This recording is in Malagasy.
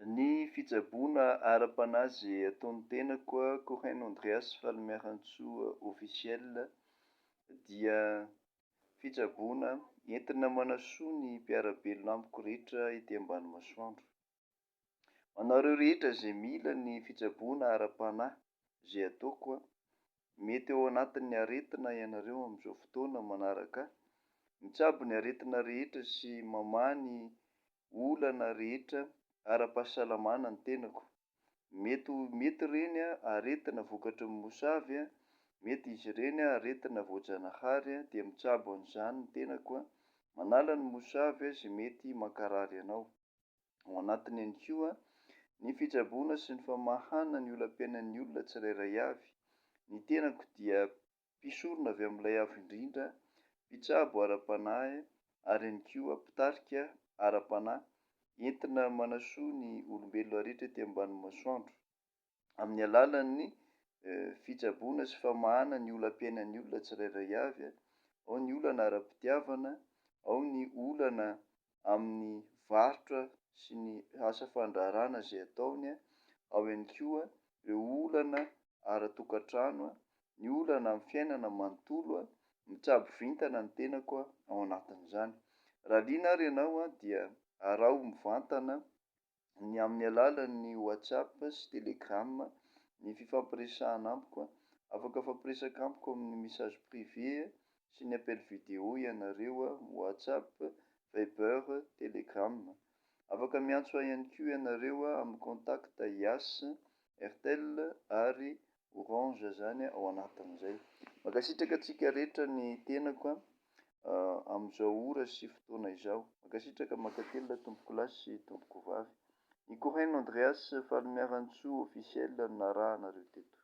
Ny fitsaboana ara-panazy ataon'ny tenako Corrène Andreas Falmeransoa officiel dia fitsaboana entina manasoa ny mpiara-belona amiko rehetra ety ambany masoandro. Anareo rehetra izay mila ny fitsaboana ara-panahy izay ataoko mety ao anatin'ny aretina ianareo amin'izao fotoana manaraka mitsabo ny aretina rehetra sy mamaha ny olana rehetra ara-pahasalamana ny tenako. Mety ireny aretina vokatry ny mosavy, mety izy ireny aretina voajanahary dia mitsabo an'izany ny tenako manala ny mosavy izay mety mankarary anao. Ao anatiny ihany koa ny fitsaboana sy ny famahana ny olam-piainan'ny olona tsirairay avy. Ny tenako dia mpisorona avy amin'ilay avo indrindra, mpitsabo ara-panahy ary ihany koa mpitarika ara-panahy entina manasoa ny olombelona rehetra ety ambany masoandro amin'ny alalan'ny fitsaboana sy famahana ny olam-piainan'ny olona tsirairay avy, ao ny olana ara-pitiavana, ao ny olana amin'ny varotra sy ny asa fandraharana izay ataony, ao ihany koa ireo olana ara-tokantrano, ny olana amin'ny fiainana manontolo, mitsabo vintana ny tenako ao anatin'izany. Raha liana ary ianao dia arao mivantana ny amin'ny alalan'ny WhatsApp sy Telegram ny fifampiresahana amiko, afaka fampiresaka amiko amin'ny message privé sy ny appel vidéo ianareo WhatsApp, Viber, Telegram. Afaka miantso ahy ihany koa ianareo amin'ny contact IAS, Airtel ary Orange zany ao anatin'izay. Mankasitraka antsika rehetra ny tenako amin'izao ora sy fotoana izao. Mankasitraka makatelina tompoko lahy sy tompoko vavy. Ny Corrène Andreas Falmeransoa officiel no narahana anareo teto.